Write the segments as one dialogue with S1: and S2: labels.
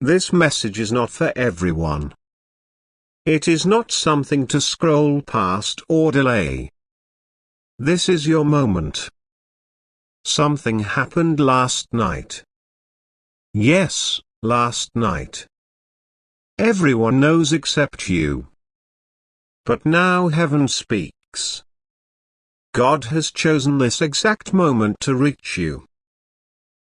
S1: This message is not for everyone. It is not something to scroll past or delay. This is your moment. Something happened last night. Yes, last night. Everyone knows except you. But now heaven speaks. God has chosen this exact moment to reach you.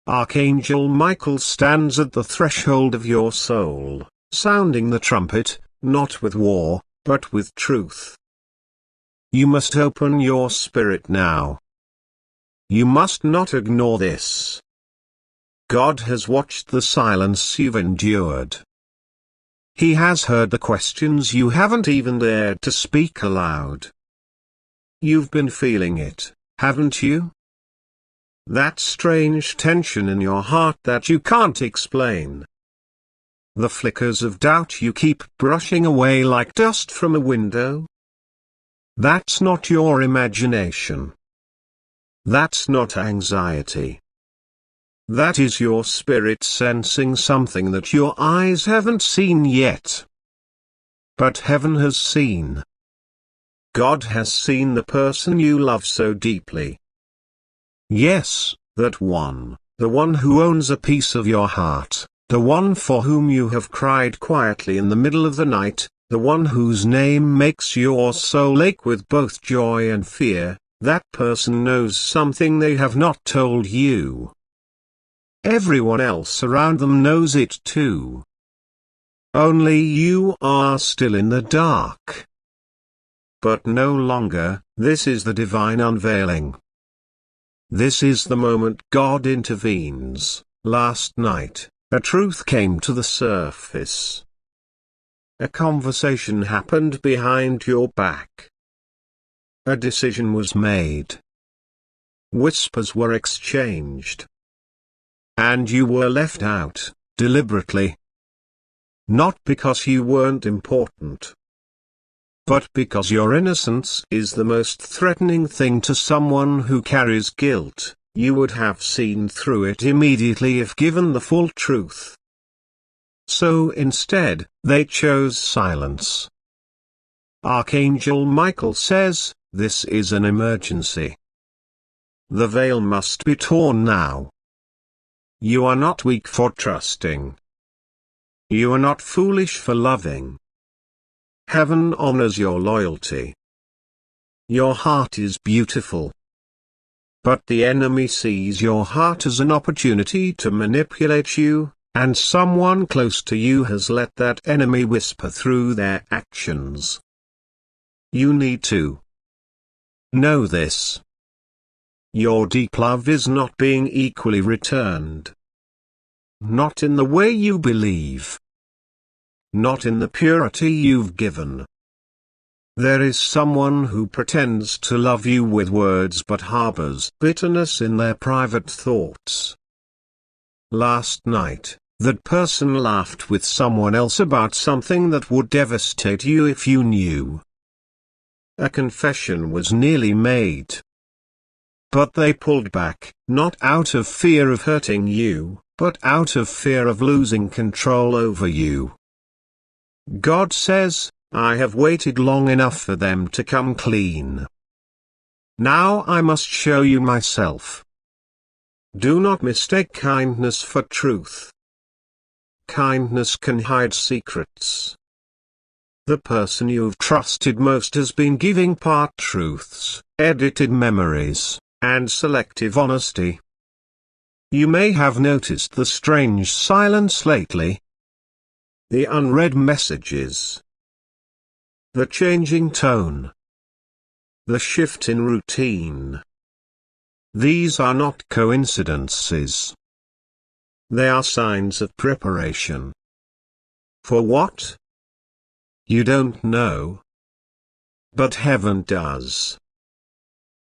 S1: Archangel Michael stands at the threshold of your soul, sounding the trumpet, not with war, but with truth. You must open your spirit now. You must not ignore this. God has watched the silence you've endured. He has heard the questions you haven't even dared to speak aloud. You've been feeling it, haven't you? That strange tension in your heart that you can't explain. The flickers of doubt you keep brushing away like dust from a window. That's not your imagination. That's not anxiety. That is your spirit sensing something that your eyes haven't seen yet. But heaven has seen. God has seen the person you love so deeply. Yes, that one, the one who owns a piece of your heart, the one for whom you have cried quietly in the middle of the night, the one whose name makes your soul ache with both joy and fear. That person knows something they have not told you. Everyone else around them knows it too. Only you are still in the dark. But no longer. This is the divine unveiling. This is the moment God intervenes. Last night, a truth came to the surface. A conversation happened behind your back. A decision was made. Whispers were exchanged. And you were left out, deliberately. Not because you weren't important, but because your innocence is the most threatening thing to someone who carries guilt. You would have seen through it immediately if given the full truth. So instead, they chose silence. Archangel Michael says, this is an emergency. The veil must be torn now. You are not weak for trusting. You are not foolish for loving. Heaven honors your loyalty. Your heart is beautiful. But the enemy sees your heart as an opportunity to manipulate you, and someone close to you has let that enemy whisper through their actions. You need to know this. Your deep love is not being equally returned. Not in the way you believe. Not in the purity you've given. There is someone who pretends to love you with words but harbors bitterness in their private thoughts. Last night, that person laughed with someone else about something that would devastate you if you knew. A confession was nearly made. But they pulled back, not out of fear of hurting you, but out of fear of losing control over you. God says, I have waited long enough for them to come clean. Now I must show you myself. Do not mistake kindness for truth. Kindness can hide secrets. The person you've trusted most has been giving part truths, edited memories, and selective honesty. You may have noticed the strange silence lately. The unread messages. The changing tone. The shift in routine. These are not coincidences. They are signs of preparation. For what? You don't know. But heaven does.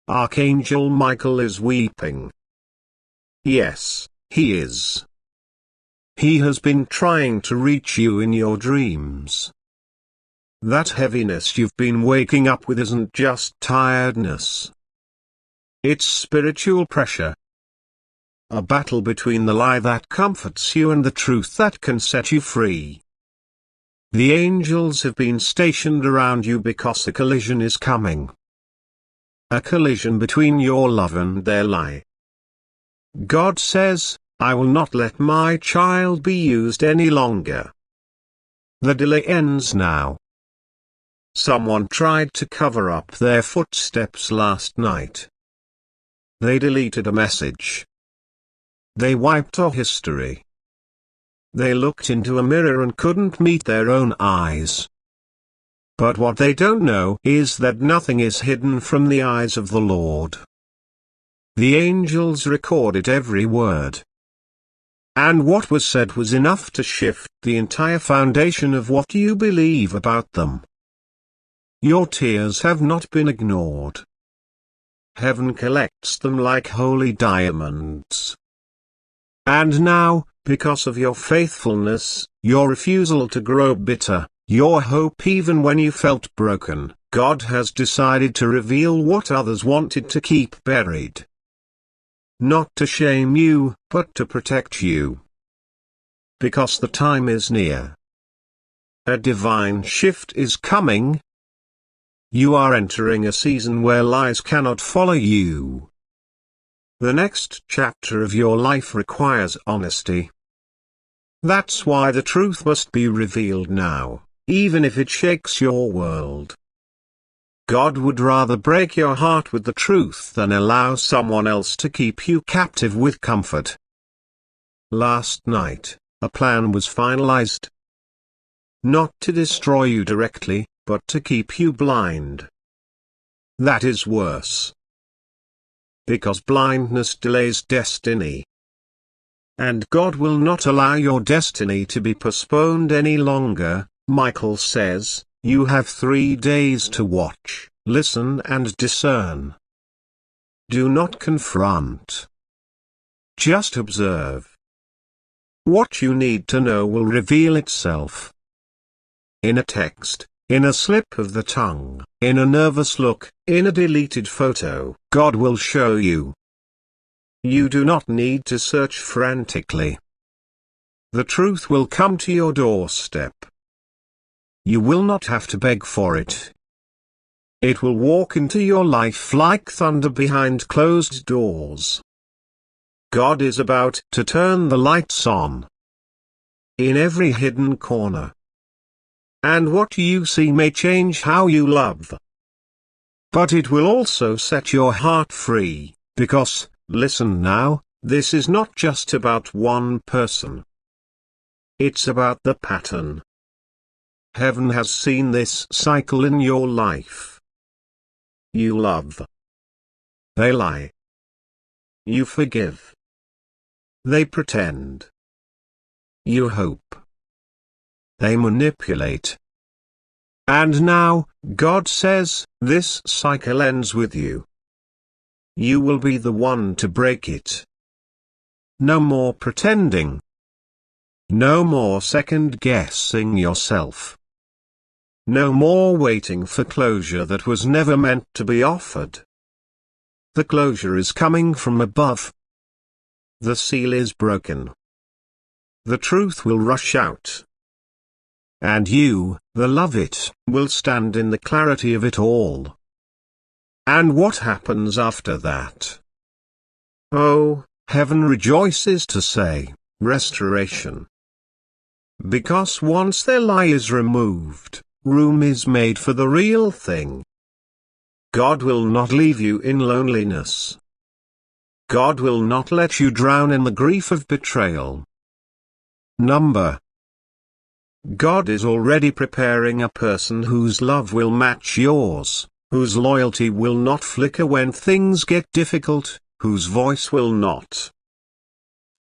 S1: Archangel Michael is weeping. Yes, he is. He has been trying to reach you in your dreams. That heaviness you've been waking up with isn't just tiredness. It's spiritual pressure. a battle between the lie that comforts you and the truth that can set you free. The angels have been stationed around you because a collision is coming. A collision between your love and their lie. God says, I will not let my child be used any longer. The delay ends now. Someone tried to cover up their footsteps last night. They deleted a message. They wiped our history. They looked into a mirror and couldn't meet their own eyes. But what they don't know is that nothing is hidden from the eyes of the Lord. The angels recorded every word. And what was said was enough to shift the entire foundation of what you believe about them. Your tears have not been ignored. Heaven collects them like holy diamonds. And now, because of your faithfulness, your refusal to grow bitter, your hope even when you felt broken, God has decided to reveal what others wanted to keep buried. Not to shame you, but to protect you. Because the time is near. A divine shift is coming. You are entering a season where lies cannot follow you. The next chapter of your life requires honesty. That's why the truth must be revealed now, even if it shakes your world. God would rather break your heart with the truth than allow someone else to keep you captive with comfort. Last night, a plan was finalized. Not to destroy you directly, but to keep you blind. That is worse. Because blindness delays destiny. And God will not allow your destiny to be postponed any longer. Michael says, you have 3 days to watch, listen and discern. Do not confront. Just observe. What you need to know will reveal itself. In a text, in a slip of the tongue, in a nervous look, in a deleted photo, God will show you. You do not need to search frantically. The truth will come to your doorstep. You will not have to beg for it. It will walk into your life like thunder behind closed doors. God is about to turn the lights on. In every hidden corner. And what you see may change how you love. But it will also set your heart free, because, listen now, this is not just about one person. It's about the pattern. Heaven has seen this cycle in your life. You love. They lie. You forgive. They pretend. You hope. They manipulate. And now, God says, this cycle ends with you. You will be the one to break it. No more pretending. No more second-guessing yourself. No more waiting for closure that was never meant to be offered. The closure is coming from above. The seal is broken. The truth will rush out. And you, the love it, will stand in the clarity of it all. And what happens after that? Oh, heaven rejoices to say, restoration. Because once their lie is removed, room is made for the real thing. God will not leave you in loneliness. God will not let you drown in the grief of betrayal. God is already preparing a person whose love will match yours, whose loyalty will not flicker when things get difficult, whose voice will not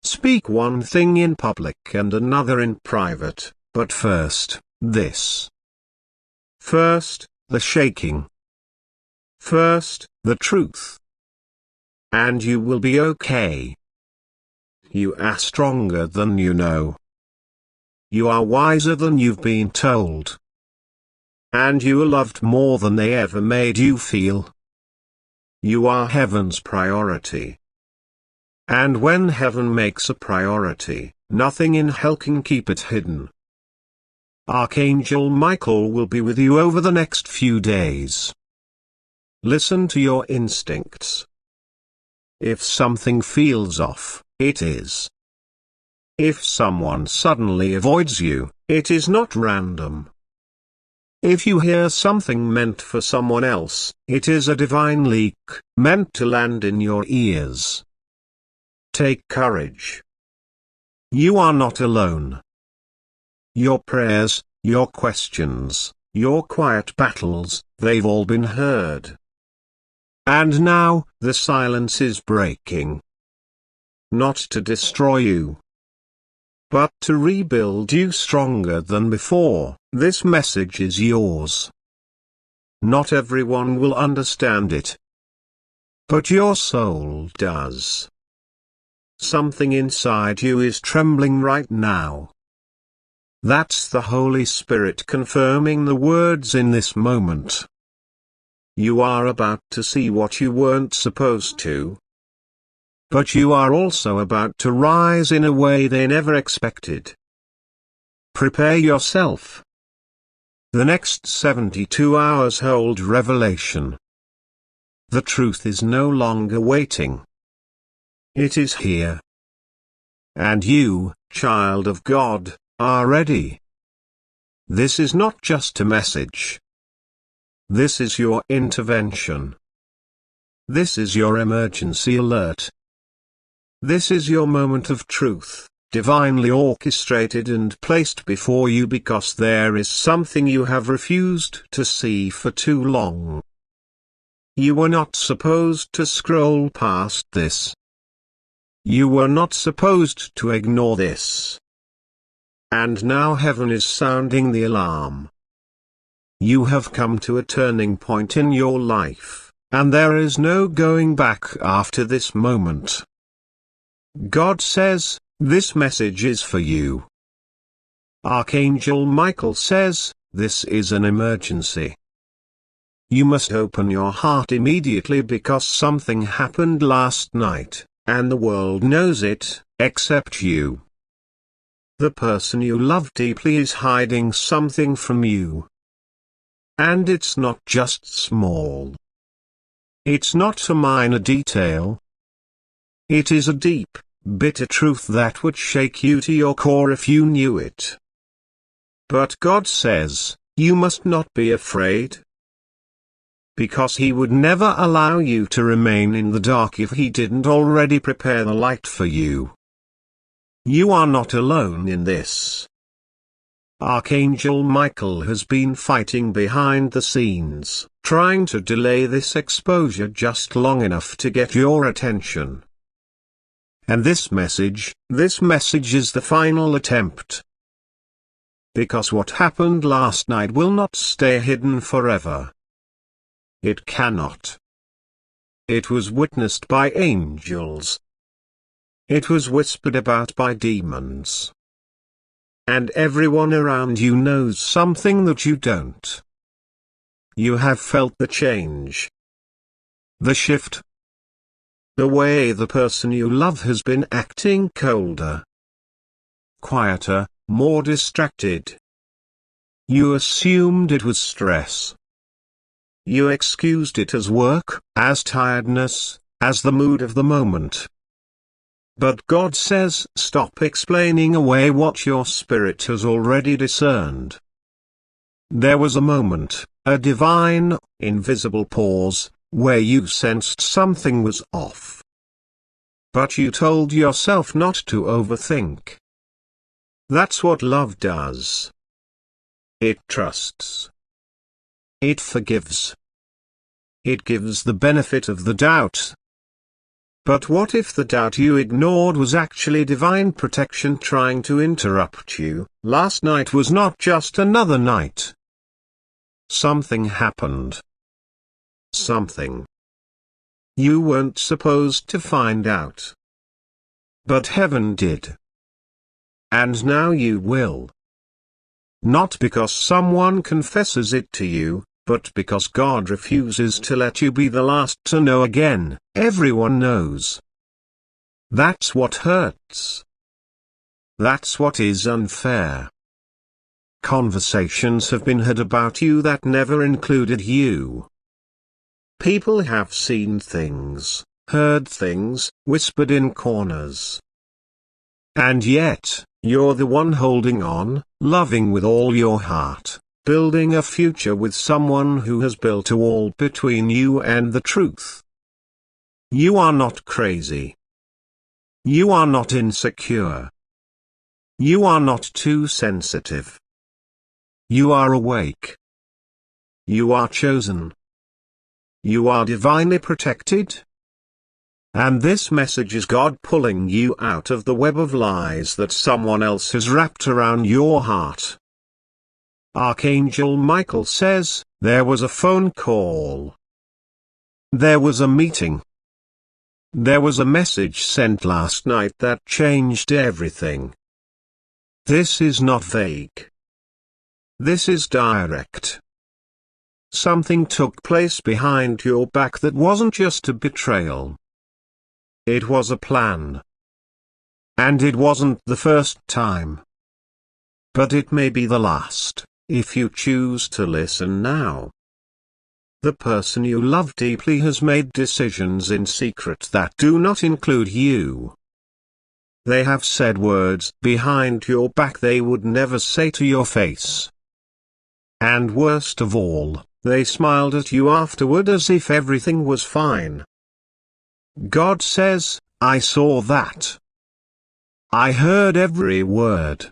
S1: speak one thing in public and another in private, but first, this. First, the shaking. First, the truth. And you will be okay. You are stronger than you know. You are wiser than you've been told. And you are loved more than they ever made you feel. You are heaven's priority. And when heaven makes a priority, nothing in hell can keep it hidden. Archangel Michael will be with you over the next few days. Listen to your instincts. If something feels off, it is. If someone suddenly avoids you, it is not random. If you hear something meant for someone else, it is a divine leak, meant to land in your ears. Take courage. You are not alone. Your prayers, your questions, your quiet battles, they've all been heard. And now, the silence is breaking. Not to destroy you, but to rebuild you stronger than before. This message is yours. Not everyone will understand it, but your soul does. Something inside you is trembling right now. That's the Holy Spirit confirming the words in this moment. You are about to see what you weren't supposed to. But you are also about to rise in a way they never expected. Prepare yourself. The next 72 hours hold revelation. The truth is no longer waiting. It is here. And you, child of God, are ready. This is not just a message. This is your intervention. This is your emergency alert. This is your moment of truth, divinely orchestrated and placed before you because there is something you have refused to see for too long. You were not supposed to scroll past this. You were not supposed to ignore this. And now heaven is sounding the alarm. You have come to a turning point in your life, and there is no going back after this moment. God says, this message is for you. Archangel Michael says, this is an emergency. You must open your heart immediately because something happened last night, and the world knows it, except you. The person you love deeply is hiding something from you. And it's not just small. It's not a minor detail. It is a deep, bitter truth that would shake you to your core if you knew it. But God says, you must not be afraid. Because He would never allow you to remain in the dark if He didn't already prepare the light for you. You are not alone in this. Archangel Michael has been fighting behind the scenes, trying to delay this exposure just long enough to get your attention. And this message is the final attempt. Because what happened last night will not stay hidden forever. It cannot. It was witnessed by angels. It was whispered about by demons. And everyone around you knows something that you don't. You have felt the change. The shift. The way the person you love has been acting colder, quieter, more distracted. You assumed it was stress. You excused it as work, as tiredness, as the mood of the moment. But God says, stop explaining away what your spirit has already discerned. There was a moment, a divine, invisible pause, where you sensed something was off. But you told yourself not to overthink. That's what love does. It trusts. It forgives. It gives the benefit of the doubt. But what if the doubt you ignored was actually divine protection trying to interrupt you? Last night was not just another night. Something happened. Something you weren't supposed to find out. But heaven did. And now you will. Not because someone confesses it to you, but because God refuses to let you be the last to know again. Everyone knows. That's what hurts. That's what is unfair. Conversations have been had about you that never included you. People have seen things, heard things, whispered in corners. And yet, you're the one holding on, loving with all your heart, building a future with someone who has built a wall between you and the truth. You are not crazy. You are not insecure. You are not too sensitive. You are awake. You are chosen. You are divinely protected. And this message is God pulling you out of the web of lies that someone else has wrapped around your heart. Archangel Michael says, there was a phone call. There was a meeting. There was a message sent last night that changed everything. This is not vague. This is direct. Something took place behind your back that wasn't just a betrayal. It was a plan. And it wasn't the first time. But it may be the last, if you choose to listen now. The person you love deeply has made decisions in secret that do not include you. They have said words behind your back they would never say to your face. And worst of all, they smiled at you afterward as if everything was fine. God says, I saw that. I heard every word.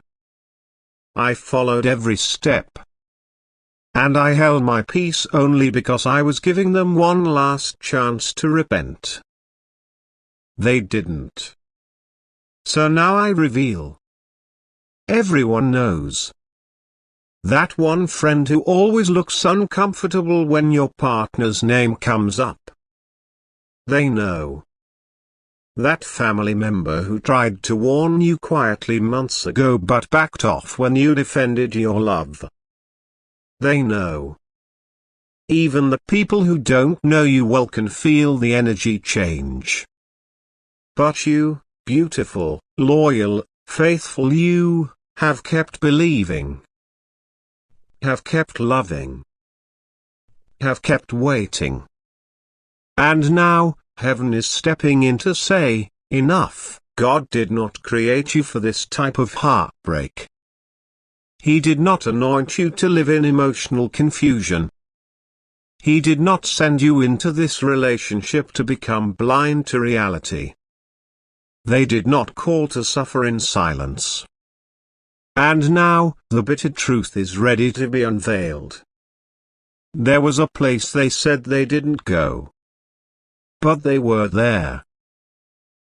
S1: I followed every step. And I held my peace only because I was giving them one last chance to repent. They didn't. So now I reveal. Everyone knows. That one friend who always looks uncomfortable when your partner's name comes up. They know. That family member who tried to warn you quietly months ago but backed off when you defended your love. They know. Even the people who don't know you well can feel the energy change. But you, beautiful, loyal, faithful you, have kept believing. Have kept loving. Have kept waiting. And now, heaven is stepping in to say, enough. God did not create you for this type of heartbreak. He did not anoint you to live in emotional confusion. He did not send you into this relationship to become blind to reality. They did not call to suffer in silence. And now, the bitter truth is ready to be unveiled. There was a place they said they didn't go. But they were there.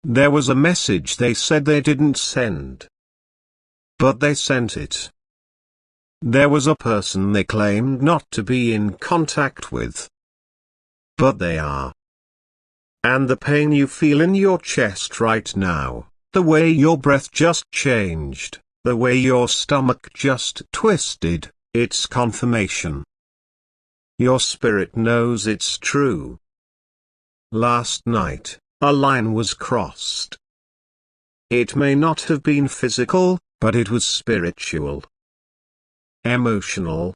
S1: There was a message they said they didn't send. But they sent it. There was a person they claimed not to be in contact with. But they are. And the pain you feel in your chest right now, the way your breath just changed, the way your stomach just twisted, it's confirmation. Your spirit knows it's true. Last night, a line was crossed. It may not have been physical, but it was spiritual. Emotional.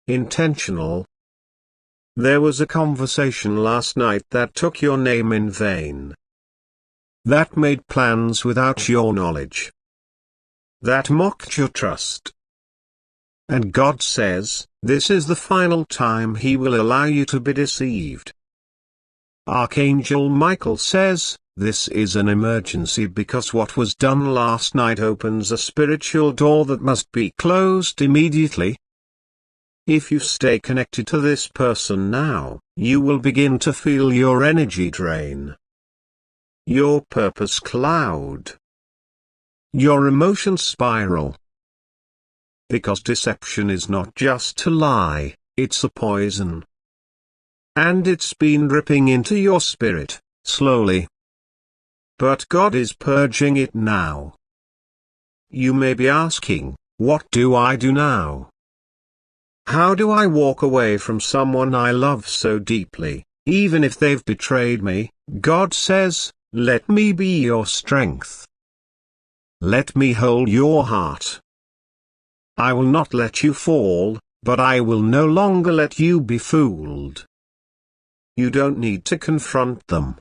S1: Intentional. There was a conversation last night that took your name in vain. That made plans without your knowledge. That mocked your trust. And God says, this is the final time He will allow you to be deceived. Archangel Michael says, this is an emergency because what was done last night opens a spiritual door that must be closed immediately. If you stay connected to this person now, you will begin to feel your energy drain. Your purpose cloud. Your emotion spiral. Because deception is not just a lie, it's a poison. And it's been dripping into your spirit, slowly. But God is purging it now. You may be asking, what do I do now? How do I walk away from someone I love so deeply, even if they've betrayed me? God says, Let me be your strength. Let me hold your heart. I will not let you fall, but I will no longer let you be fooled. You don't need to confront them.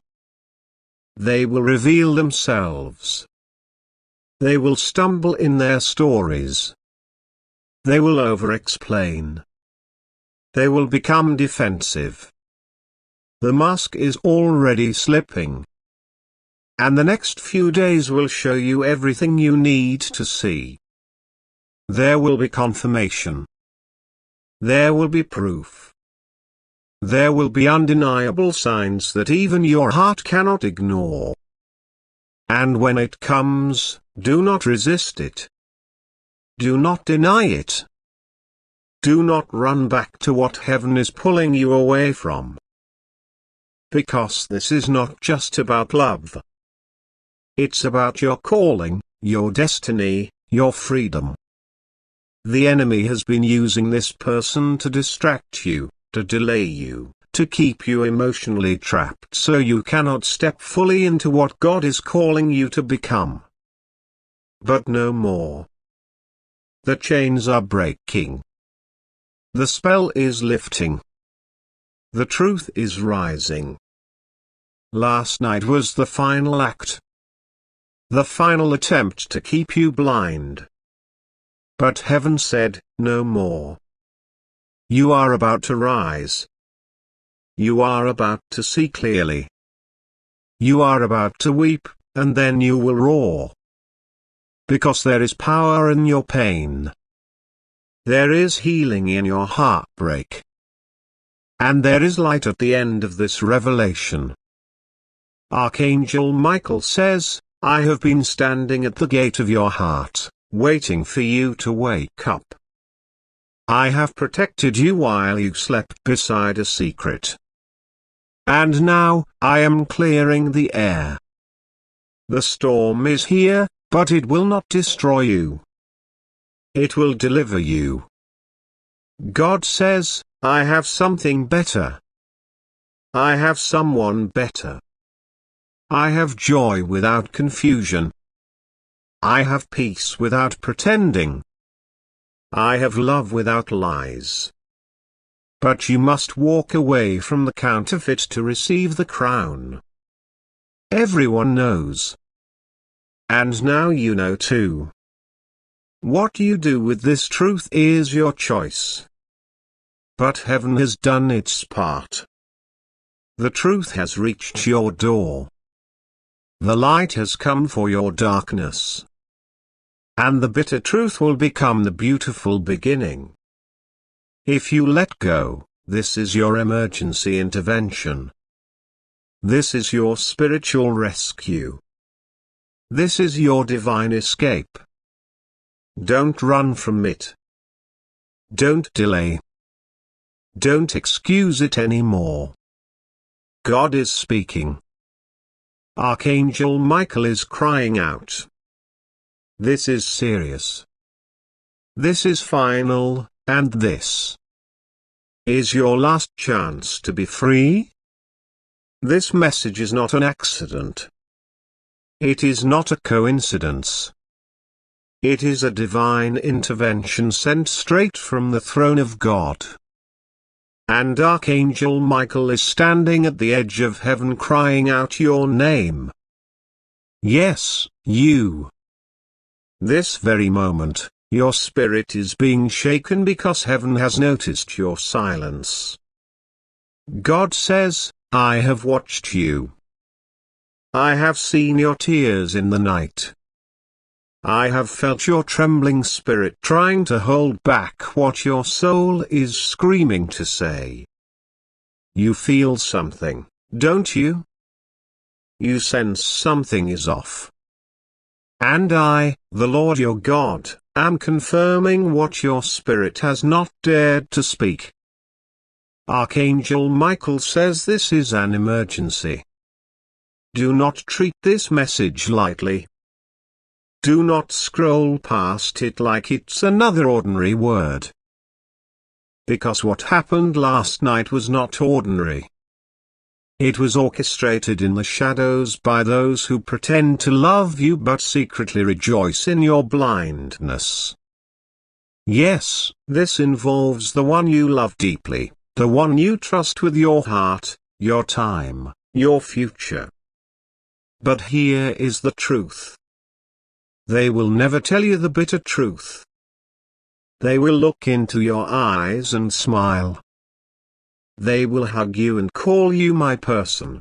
S1: They will reveal themselves. They will stumble in their stories. They will over-explain. They will become defensive. The mask is already slipping. And the next few days will show you everything you need to see. There will be confirmation. There will be proof. There will be undeniable signs that even your heart cannot ignore. And when it comes, do not resist it. Do not deny it. Do not run back to what heaven is pulling you away from. Because this is not just about love. It's about your calling, your destiny, your freedom. The enemy has been using this person to distract you, to delay you, to keep you emotionally trapped so you cannot step fully into what God is calling you to become. But no more. The chains are breaking. The spell is lifting. The truth is rising. Last night was the final act. The final attempt to keep you blind. But heaven said, no more. You are about to rise. You are about to see clearly. You are about to weep, and then you will roar. Because there is power in your pain. There is healing in your heartbreak. And there is light at the end of this revelation. Archangel Michael says, I have been standing at the gate of your heart, waiting for you to wake up. I have protected you while you slept beside a secret. And now, I am clearing the air. The storm is here, but it will not destroy you. It will deliver you. God says, I have something better. I have someone better. I have joy without confusion. I have peace without pretending. I have love without lies. But you must walk away from the counterfeit to receive the crown. Everyone knows. And now you know too. What you do with this truth is your choice. But heaven has done its part. The truth has reached your door. The light has come for your darkness. And the bitter truth will become the beautiful beginning. If you let go, this is your emergency intervention. This is your spiritual rescue. This is your divine escape. Don't run from it. Don't delay. Don't excuse it anymore. God is speaking. Archangel Michael is crying out. This is serious. This is final, and this is your last chance to be free. This message is not an accident. It is not a coincidence. It is a divine intervention sent straight from the throne of God. And Archangel Michael is standing at the edge of heaven crying out your name. Yes, you. This very moment, your spirit is being shaken because heaven has noticed your silence. God says, I have watched you. I have seen your tears in the night. I have felt your trembling spirit trying to hold back what your soul is screaming to say. You feel something, don't you? You sense something is off. And I, the Lord your God, am confirming what your spirit has not dared to speak. Archangel Michael says this is an emergency. Do not treat this message lightly. Do not scroll past it like it's another ordinary word. Because what happened last night was not ordinary. It was orchestrated in the shadows by those who pretend to love you but secretly rejoice in your blindness. Yes, this involves the one you love deeply, the one you trust with your heart, your time, your future. But here is the truth. They will never tell you the bitter truth. They will look into your eyes and smile. They will hug you and call you my person.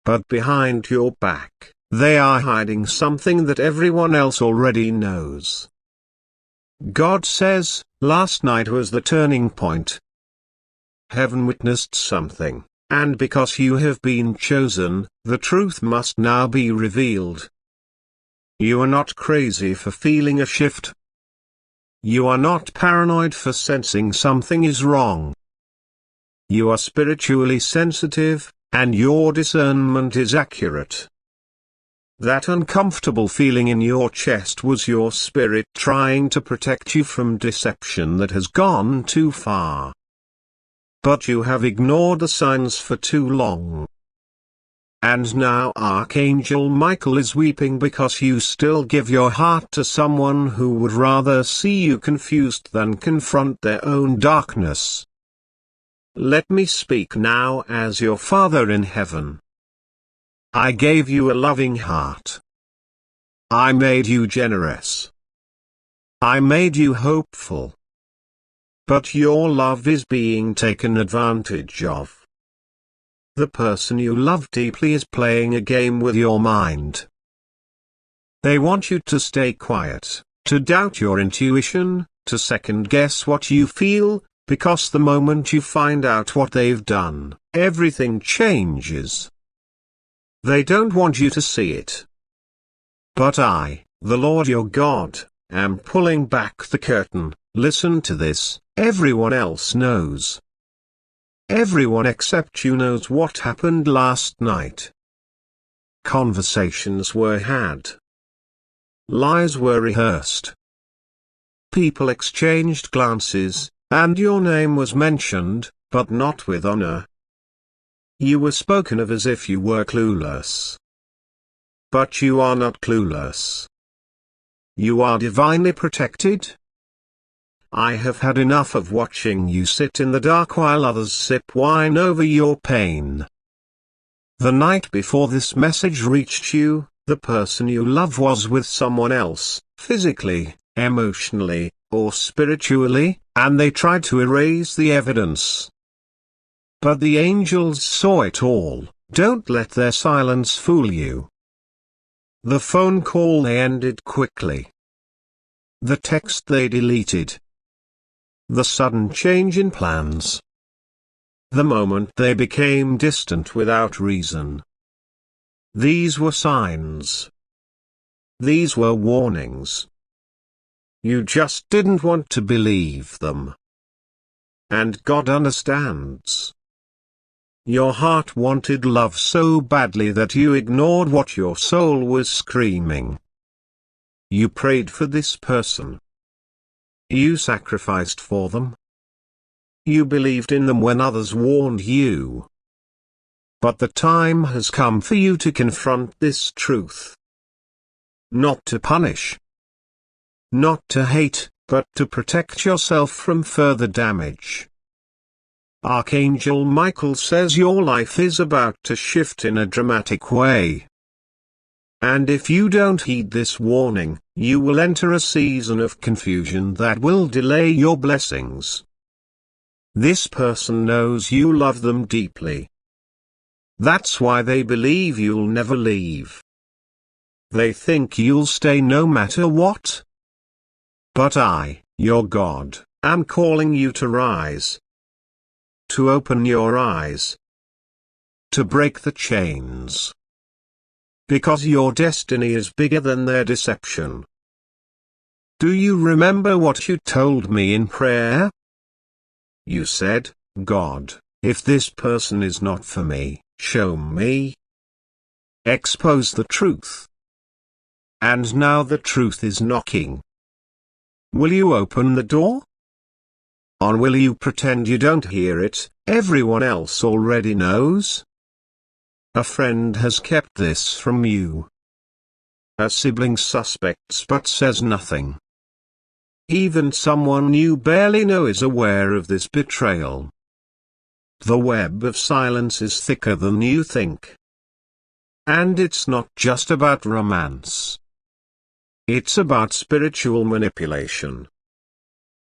S1: But behind your back, they are hiding something that everyone else already knows. God says, last night was the turning point. Heaven witnessed something, and because you have been chosen, the truth must now be revealed. You are not crazy for feeling a shift. You are not paranoid for sensing something is wrong. You are spiritually sensitive, and your discernment is accurate. That uncomfortable feeling in your chest was your spirit trying to protect you from deception that has gone too far. But you have ignored the signs for too long. And now Archangel Michael is weeping because you still give your heart to someone who would rather see you confused than confront their own darkness. Let me speak now as your Father in heaven. I gave you a loving heart. I made you generous. I made you hopeful. But your love is being taken advantage of. The person you love deeply is playing a game with your mind. They want you to stay quiet, to doubt your intuition, to second-guess what you feel, because the moment you find out what they've done, everything changes. They don't want you to see it. But I, the Lord your God, am pulling back the curtain. Listen to this, everyone else knows. Everyone except you knows what happened last night. Conversations were had. Lies were rehearsed. People exchanged glances, and your name was mentioned, but not with honor. You were spoken of as if you were clueless. But you are not clueless. You are divinely protected. I have had enough of watching you sit in the dark while others sip wine over your pain. The night before this message reached you, the person you love was with someone else, physically, emotionally, or spiritually, and they tried to erase the evidence. But the angels saw it all. Don't let their silence fool you. The phone call they ended quickly. The text they deleted. The sudden change in plans. The moment they became distant without reason. These were signs. These were warnings. You just didn't want to believe them. And God understands. Your heart wanted love so badly that you ignored what your soul was screaming. You prayed for this person. You sacrificed for them. You believed in them when others warned you. But the time has come for you to confront this truth. Not to punish. Not to hate, but to protect yourself from further damage. Archangel Michael says your life is about to shift in a dramatic way. And if you don't heed this warning, you will enter a season of confusion that will delay your blessings. This person knows you love them deeply. That's why they believe you'll never leave. They think you'll stay no matter what. But I, your God, am calling you to rise. To open your eyes. To break the chains. Because your destiny is bigger than their deception. Do you remember what you told me in prayer? You said, God, if this person is not for me, show me. Expose the truth. And now the truth is knocking. Will you open the door? Or will you pretend you don't hear it? Everyone else already knows. A friend has kept this from you. A sibling suspects but says nothing. Even someone you barely know is aware of this betrayal. The web of silence is thicker than you think. And it's not just about romance. It's about spiritual manipulation.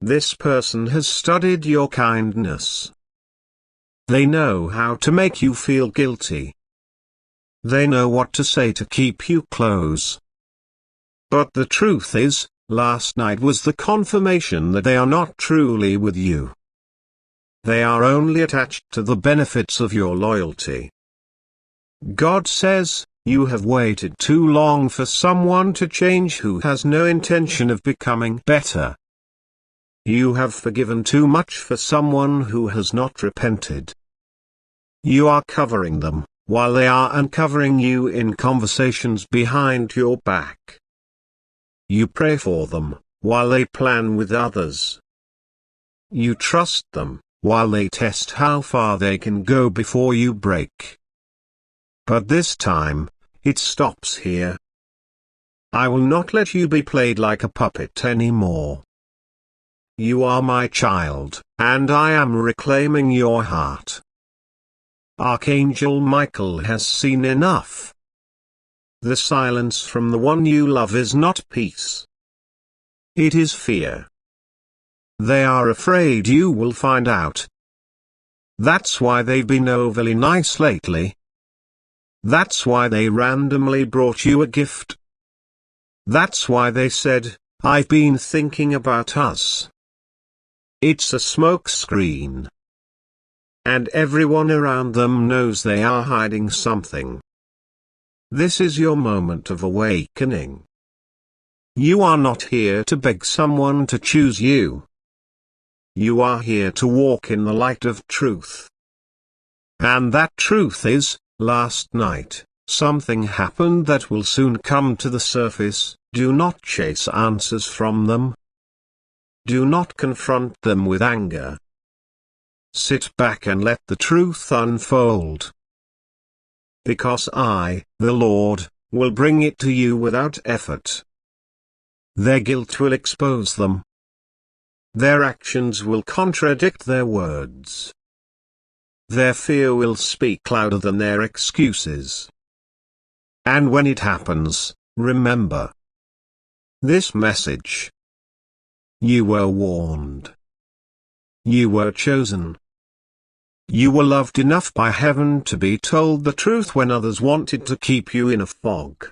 S1: This person has studied your kindness. They know how to make you feel guilty. They know what to say to keep you close. But the truth is, last night was the confirmation that they are not truly with you. They are only attached to the benefits of your loyalty. God says, you have waited too long for someone to change who has no intention of becoming better. You have forgiven too much for someone who has not repented. You are covering them, while they are uncovering you in conversations behind your back. You pray for them, while they plan with others. You trust them, while they test how far they can go before you break. But this time, it stops here. I will not let you be played like a puppet anymore. You are my child, and I am reclaiming your heart. Archangel Michael has seen enough. The silence from the one you love is not peace. It is fear. They are afraid you will find out. That's why they've been overly nice lately. That's why they randomly brought you a gift. That's why they said, I've been thinking about us. It's a smokescreen. And everyone around them knows they are hiding something. This is your moment of awakening. You are not here to beg someone to choose you. You are here to walk in the light of truth. And that truth is, last night, something happened that will soon come to the surface. Do not chase answers from them. Do not confront them with anger. Sit back and let the truth unfold. Because I, the Lord, will bring it to you without effort. Their guilt will expose them. Their actions will contradict their words. Their fear will speak louder than their excuses. And when it happens, remember this message. You were warned. You were chosen. You were loved enough by heaven to be told the truth when others wanted to keep you in a fog.